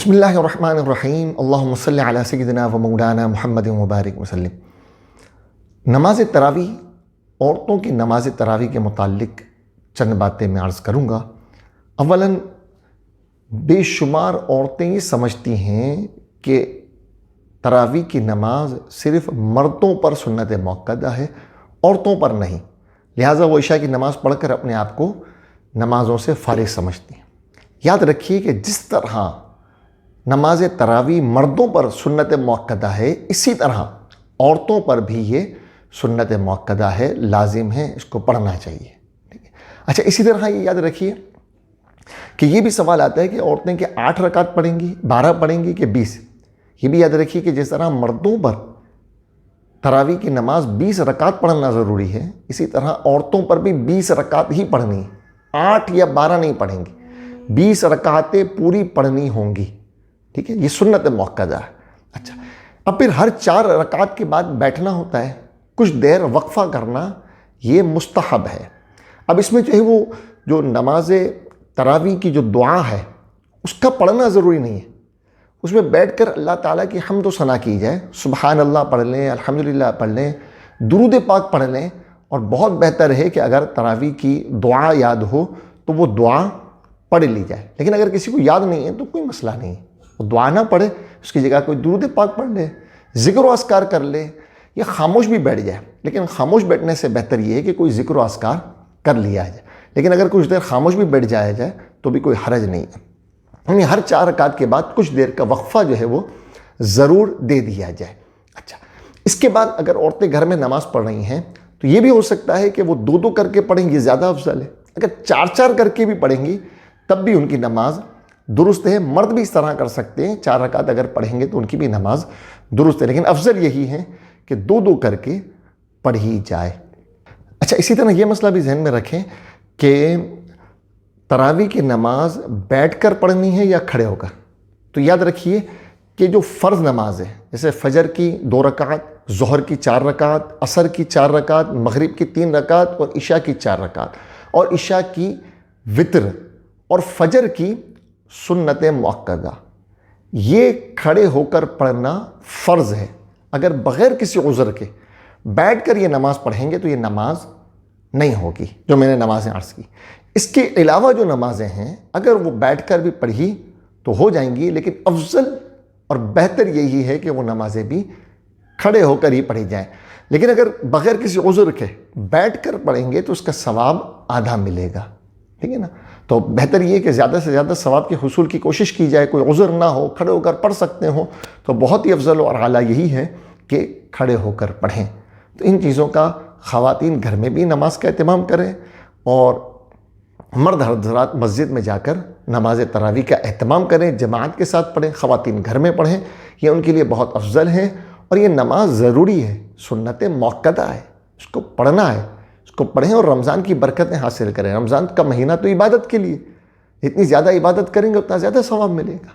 बिस्मिल्लाहिर्रहमानिर्रहीम अल्लाहुम्मा सल्लि अला सय्यिदिना व मौलाना मुहम्मदिन व बारिक वसल्लम। नमाज तरावी, औरतों की नमाज तरावी के मुताल्लिक़ चंद बातें मैं अर्ज़ करूँगा। अव्वलन, बेशुमार औरतें ये समझती हैं कि तरावी की नमाज सिर्फ़ मर्दों पर सुन्नत मुअक्कदा है, औरतों पर नहीं। लिहाजा वो इशा की नमाज़ पढ़कर अपने आप को नमाज़ों से फ़ारिग समझती हैं। याद रखिए कि जिस तरह नमाज तरावी मर्दों पर सुन्नत मुअक्कदा है, इसी तरह औरतों पर भी ये सुन्नत मुअक्कदा है, लाजिम है, इसको पढ़ना चाहिए। ठीक है। अच्छा, इसी तरह ये याद रखिए कि ये भी सवाल आता है कि औरतें के 8 रकात पढ़ेंगी, 12 पढ़ेंगी कि 20। ये भी याद रखिए कि जिस तरह मर्दों पर तरावी की नमाज 20 रकात पढ़ना ज़रूरी है, इसी तरह औरतों पर भी 20 रकात ही पढ़नी है। 8 या 12 नहीं पढ़ेंगी, 20 रकातें पूरी पढ़नी होंगी। ठीक है, ये सुन्नत मुअक्कदा है। अच्छा, अब फिर हर 4 रकात के बाद बैठना होता है, कुछ देर वक्फ़ा करना, ये मुस्तहब है। अब इसमें जो है वो जो नमाज तरावी की जो दुआ है उसका पढ़ना ज़रूरी नहीं है। उसमें बैठकर अल्लाह ताला की हम्द व सना की जाए, सुबहान अल्लाह पढ़ लें, अल्हम्दुलिल्लाह पढ़ लें, दुरूद पाक पढ़ लें। और बहुत बेहतर है कि अगर तरावी की दुआ याद हो तो वो दुआ पढ़ ली जाए। लेकिन अगर किसी को याद नहीं है तो कोई मसला नहीं है, वो दुआ ना पढ़े, उसकी जगह कोई दुरूद पाक पढ़ ले, ज़िक्र व अस्कार कर ले, या खामोश भी बैठ जाए। लेकिन खामोश बैठने से बेहतर ये है कि कोई ज़िक्र व अस्कार कर लिया जाए। लेकिन अगर कुछ देर खामोश भी बैठ जाया जाए तो भी कोई हरज नहीं है। यानी हर 4 रकात के बाद कुछ देर का वक्फ़ा जो है वो ज़रूर दे दिया जाए। अच्छा, इसके बाद अगर औरतें घर में नमाज़ पढ़ रही हैं तो ये भी हो सकता है कि वो 2-2 करके पढ़ेंगी, ज़्यादा अफजल है। अगर 4-4 करके भी पढ़ेंगी तब भी उनकी नमाज दुरुस्त है। मर्द भी इस तरह कर सकते हैं, 4 रकात अगर पढ़ेंगे तो उनकी भी नमाज दुरुस्त है। लेकिन अफजल यही है कि 2-2 करके पढ़ी जाए। अच्छा, इसी तरह यह मसला भी जहन में रखें कि तरावी की नमाज बैठकर पढ़नी है या खड़े होकर। तो याद रखिए कि जो फ़र्ज़ नमाज है, जैसे फ़जर की 2 रकात, ज़ोहर की 4 रकात, असर की 4 रकात, मगरिब की 3 रकात और इशा की 4 रकात, और इशा की वितर और फ़जर की सुन्नत मुअक्कदा, ये खड़े होकर पढ़ना फ़र्ज़ है। अगर बग़ैर किसी उज़र के बैठकर ये नमाज़ पढ़ेंगे तो ये नमाज नहीं होगी, जो मैंने नमाज़ें अर्ज़ की। इसके अलावा जो नमाज़ें हैं अगर वो बैठकर भी पढ़ी तो हो जाएंगी, लेकिन अफजल और बेहतर यही है कि वो नमाज़ें भी खड़े होकर ही पढ़ी जाएं। लेकिन अगर बग़ैर किसी उज़र के बैठकर पढ़ेंगे तो उसका सवाब आधा मिलेगा। ठीक है ना। तो बेहतर ये कि ज़्यादा से ज़्यादा सवाब के हुसूल की कोशिश की जाए। कोई उज़र ना हो, खड़े होकर पढ़ सकते हो तो बहुत ही अफजल और आला यही है कि खड़े होकर पढ़ें। तो इन चीज़ों का ख़वातीन घर में भी नमाज का एहतमाम करें और मर्द हज़रात मस्जिद में जाकर नमाज तरावी का एहतमाम करें, जमात के साथ पढ़ें। ख़वातीन घर में पढ़ें, ये उनके लिए बहुत अफजल है। और ये नमाज ज़रूरी है, सुन्नत मुअक्कदा है, इसको पढ़ना है, इसको पढ़ें और रमज़ान की बरकतें हासिल करें। रमज़ान का महीना तो इबादत के लिए, जितनी ज़्यादा इबादत करेंगे उतना ज़्यादा सवाब मिलेगा।